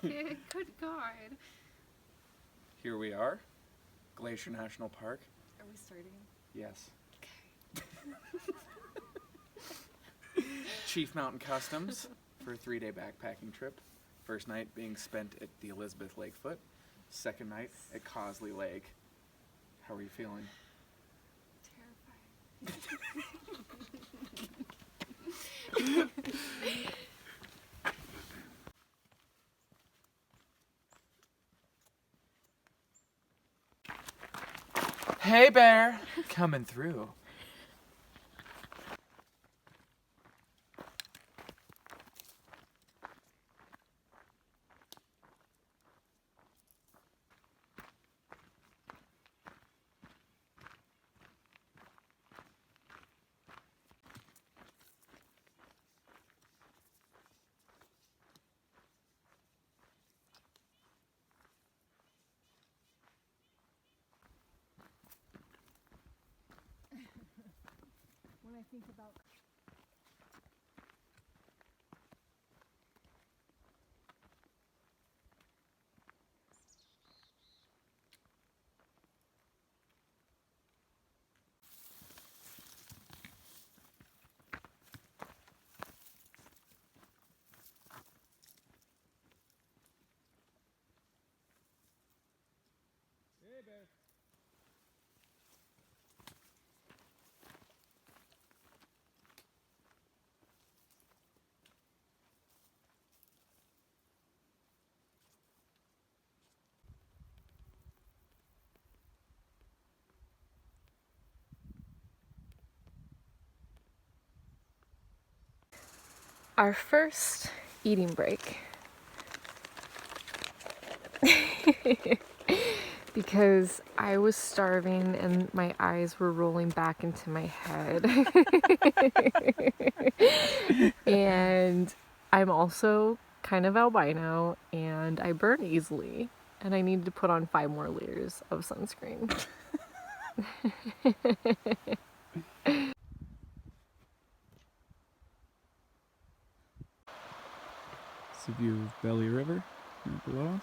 Good God. Here we are, Glacier National Park. Are we starting? Yes. Okay. Chief Mountain Customs for a 3-day backpacking trip. First night being spent at the Elizabeth Lake foot. Second night at Cosley Lake. How are you feeling? Terrified. Hey bear, coming through. When I think about Hey bear. our first eating break. Because I was starving and my eyes were rolling back into my head. And I'm also kind of albino and I burn easily. And I need to put on 5 more layers of sunscreen. It's a view of Belly River right below us.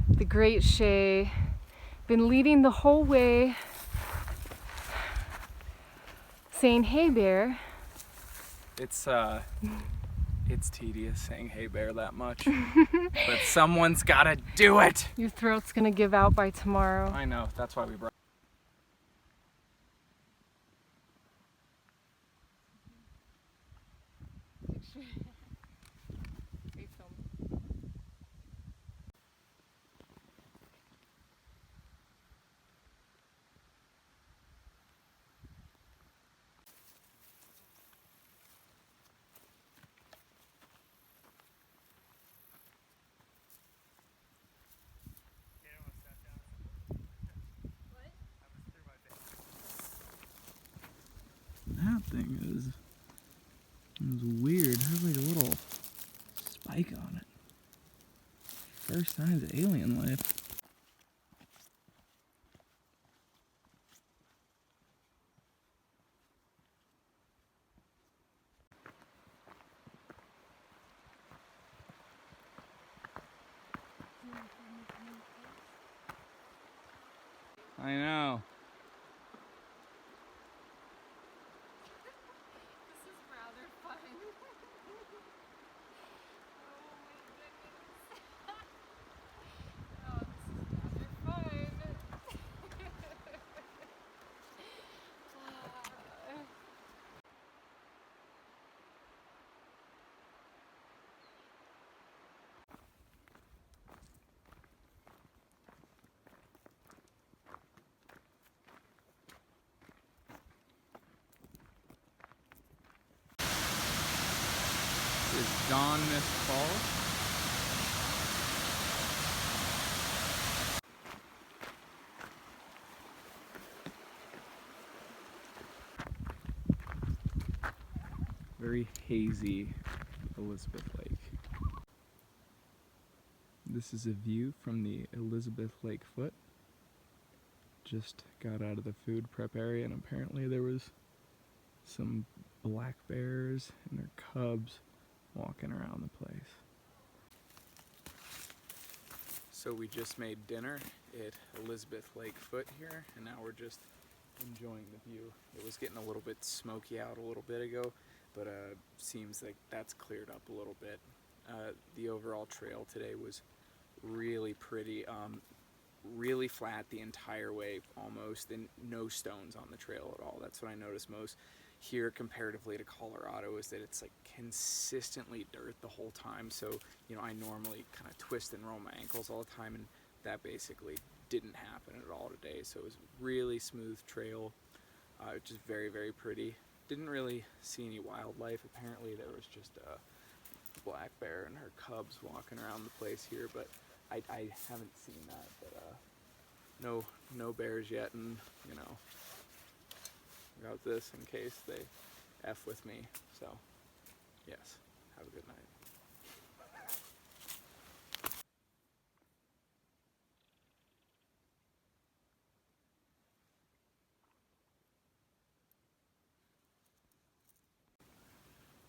The Great Shay, been leading the whole way, saying, "Hey bear." It's tedious saying hey bear that much. But someone's gotta do it! Your throat's gonna give out by tomorrow. I know, that's why we brought It's weird. It has like a little spike on it. First signs of alien life. I know. This is rather fun. Oh my goodness. Oh, this is rather fun. This is Dawn Mist Falls. Very hazy Elizabeth Lake. This is a view from the Elizabeth Lake foot. Just got out of the food prep area, and apparently there was some black bears and their cubs walking around the place. So we just made dinner at Elizabeth Lake foot here, and now we're just enjoying the view. It was getting a little bit smoky out a little bit ago, but seems like that's cleared up a little bit. The overall trail today was really pretty, really flat the entire way almost, and no stones on the trail at all. That's what I noticed most here comparatively to Colorado, is that it's like consistently dirt the whole time. So, you know, I normally kind of twist and roll my ankles all the time, and that basically didn't happen at all today. So it was really smooth trail, just very, very pretty. Didn't really see any wildlife. Apparently there was just a black bear and her cubs walking around the place here, but I haven't seen that. But no bears yet, and you know, got this in case they F with me. So yes, have a good night.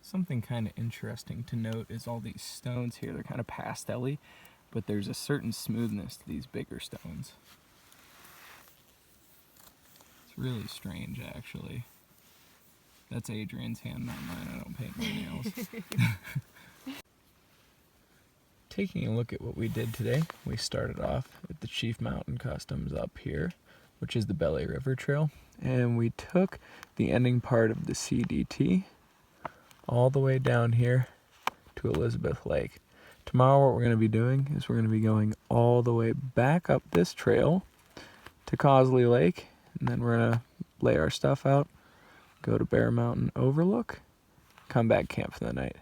Something kind of interesting to note is all these stones here. They're kind of pastel-y, but there's a certain smoothness to these bigger stones. It's really strange, actually. That's Adrian's hand, not mine. I don't paint my nails. Taking a look at what we did today, we started off at the Chief Mountain Customs up here, which is the Belly River Trail, and we took the ending part of the CDT all the way down here to Elizabeth Lake. Tomorrow what we're going to be doing is we're going to be going all the way back up this trail to Cosley Lake, and then we're going to lay our stuff out, go to Bear Mountain Overlook, come back, camp for the night.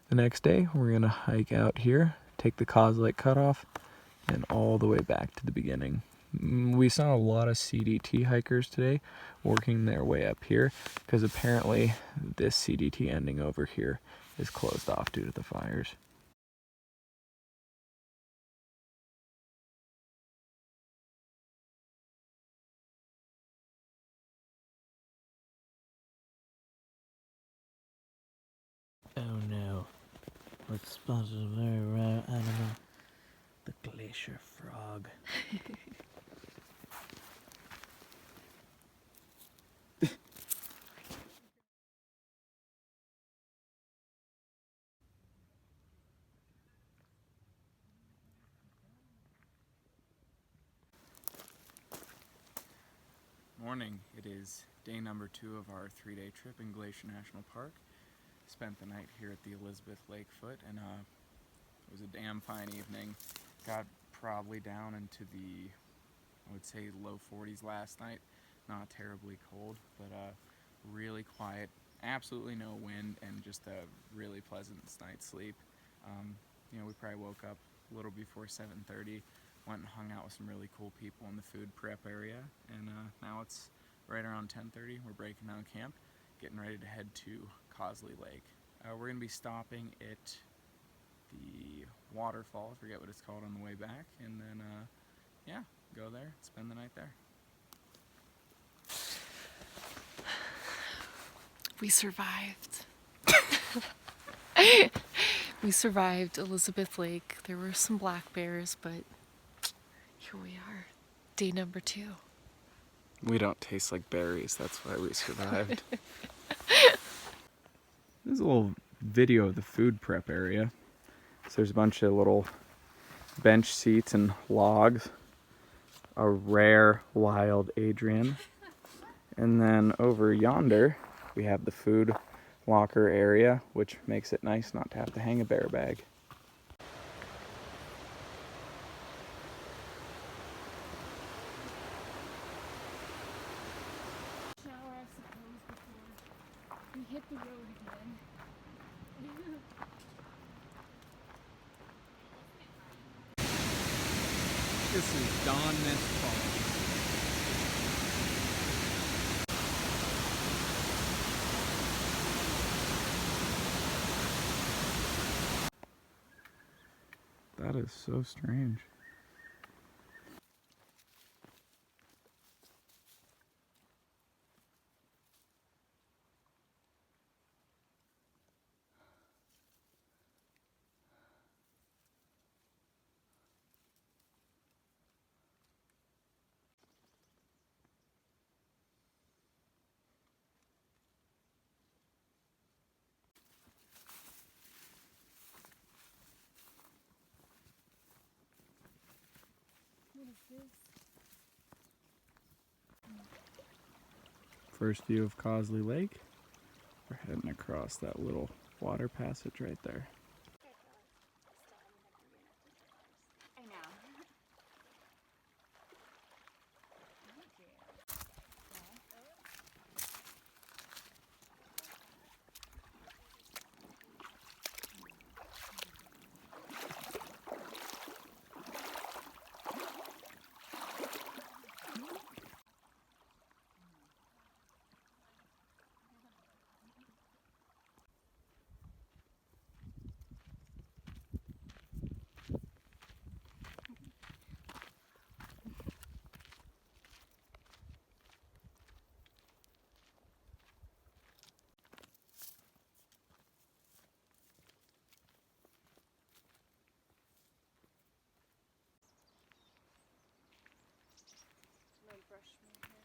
The next day we're going to hike out here, take the Cosley cutoff, and all the way back to the beginning. We saw a lot of CDT hikers today working their way up here, because apparently this CDT ending over here is closed off due to the fires. Oh no, we've spotted a very rare animal, the glacier frog. Morning. It is day number 2 of our 3-day trip in Glacier National Park. Spent the night here at the Elizabeth Lake foot, and it was a damn fine evening. Got probably down into the, I would say, low 40s last night. Not terribly cold, but really quiet. Absolutely no wind, and just a really pleasant night's sleep. You know, we probably woke up a little before 7:30. Went and hung out with some really cool people in the food prep area, and now it's right around 10:30. We're breaking down camp, getting ready to head to Cosley Lake. We're going to be stopping at the waterfall, I forget what it's called, on the way back, and then, yeah, go there, spend the night there. We survived. We survived Elizabeth Lake. There were some black bears, but here we are. Day number 2. We don't taste like berries, that's why we survived. This is a little video of the food prep area. So there's a bunch of little bench seats and logs. A rare wild Adrian. And then over yonder, we have the food locker area, which makes it nice not to have to hang a bear bag. Shower, I suppose, before we hit the road again. This is Don Mist Falls. That is so strange. What is this? First view of Cosley Lake. We're heading across that little water passage right there. I know. Brush my hair.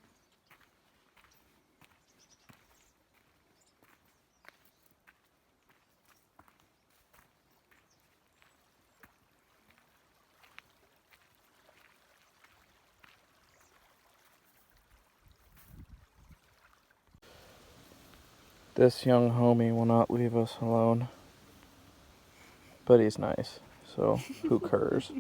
This young homie will not leave us alone. But he's nice, so who cares?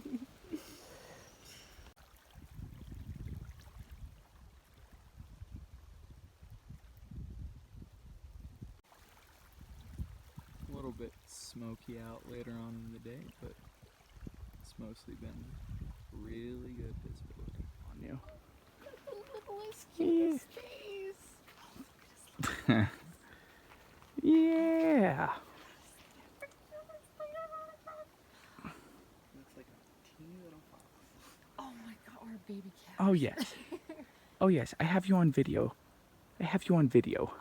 A little bit smoky out later on in the day, but it's mostly been really good visibility on you. The littlest, cutest face. Yeah. Looks like a teeny little fox. Oh my god, or a baby cat. Oh yes. Oh yes, I have you on video. I have you on video.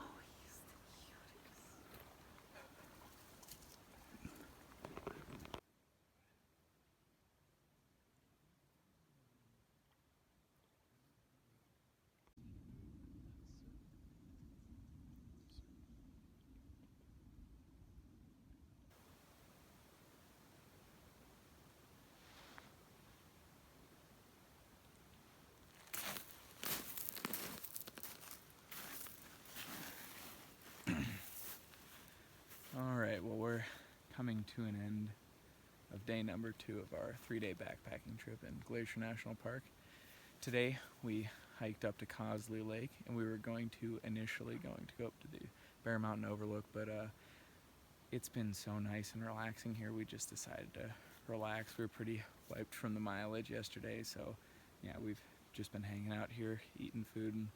Alright, well we're coming to an end of day number 2 of our 3-day backpacking trip in Glacier National Park. Today we hiked up to Cosley Lake, and we were initially going to go up to the Bear Mountain Overlook, but it's been so nice and relaxing here, we just decided to relax. We were pretty wiped from the mileage yesterday, so yeah, we've just been hanging out here, eating food and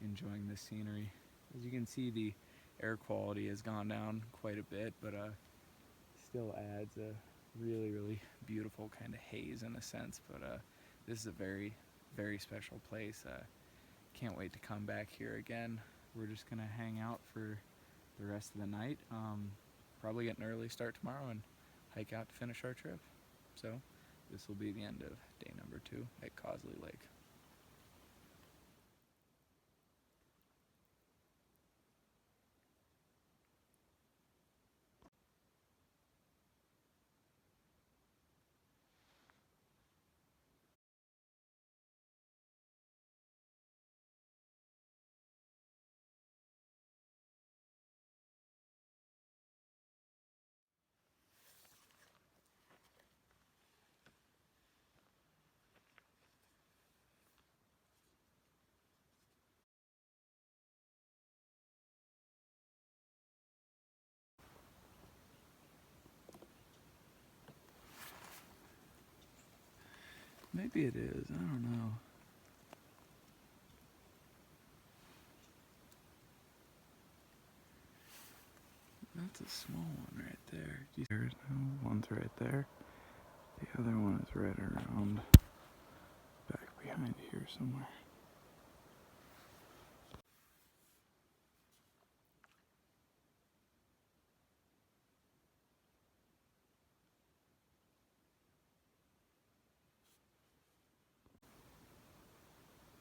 enjoying the scenery. As you can see, the air quality has gone down quite a bit, but still adds a really beautiful kind of haze in a sense. But this is a very special place. Can't wait to come back here again. We're just gonna hang out for the rest of the night. Probably get an early start tomorrow and hike out to finish our trip. So this will be the end of day number 2 at Cosley Lake. Maybe it is, I don't know. That's a small one right there. There's no one's right there. The other one is right around back behind here somewhere.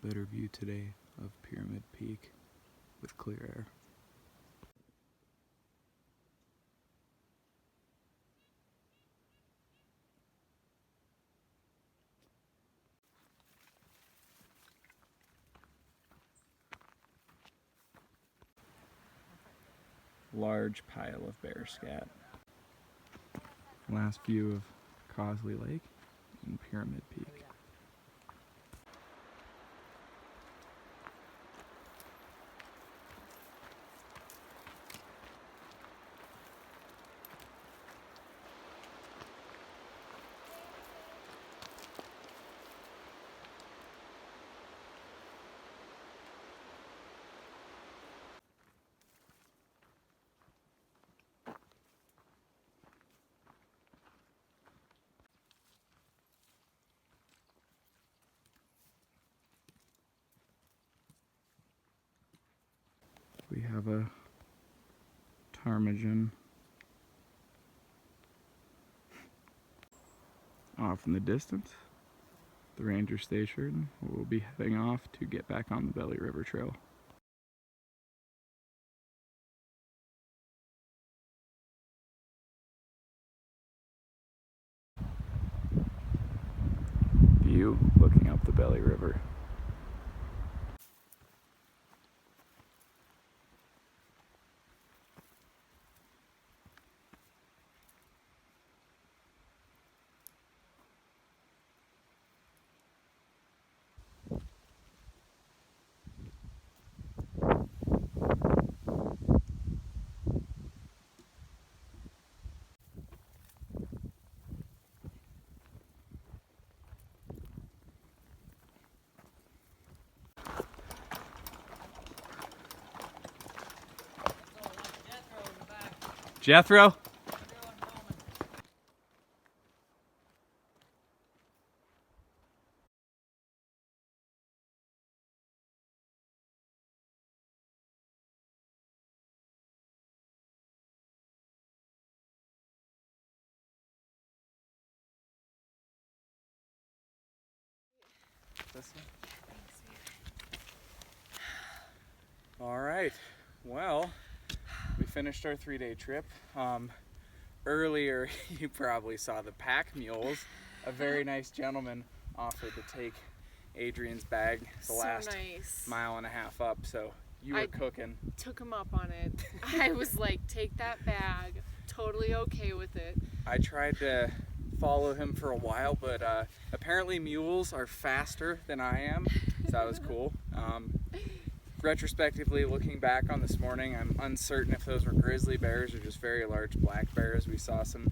Better view today of Pyramid Peak with clear air. Large pile of bear scat. Last view of Cosley Lake and Pyramid Peak. We have a ptarmigan off in the distance. The ranger station will be heading off to get back on the Belly River Trail. View looking up the Belly River. Jethro? All right, well, we finished our 3-day trip. Earlier, you probably saw the pack mules. A very nice gentleman offered to take Adrian's bag the last mile and a half up, so you were cooking. Took him up on it. I was like, take that bag. Totally okay with it. I tried to follow him for a while, but apparently mules are faster than I am, so that was cool. Retrospectively, looking back on this morning, I'm uncertain if those were grizzly bears or just very large black bears. We saw some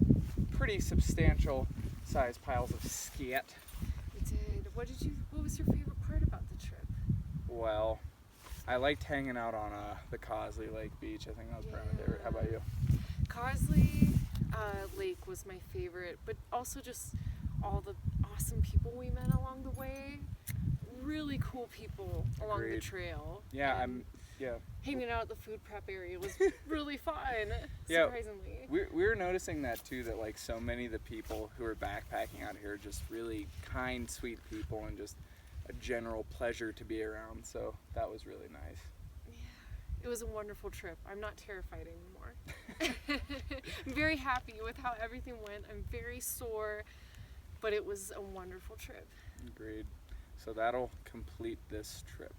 pretty substantial sized piles of scat. We did. What was your favorite part about the trip? Well, I liked hanging out on the Cosley Lake beach. I think that was probably my favorite. How about you? Cosley Lake was my favorite, but also just all the awesome people we met along the way. Really cool people along the Agreed. trail. Yeah, And hanging out at the food prep area was really fun, Yeah. surprisingly. We were noticing that too, that like so many of the people who are backpacking out here are just really kind, sweet people and just a general pleasure to be around. So that was really nice. It was a wonderful trip. I'm not terrified anymore. I'm very happy with how everything went. I'm very sore, but it was a wonderful trip. Agreed. So that'll complete this trip.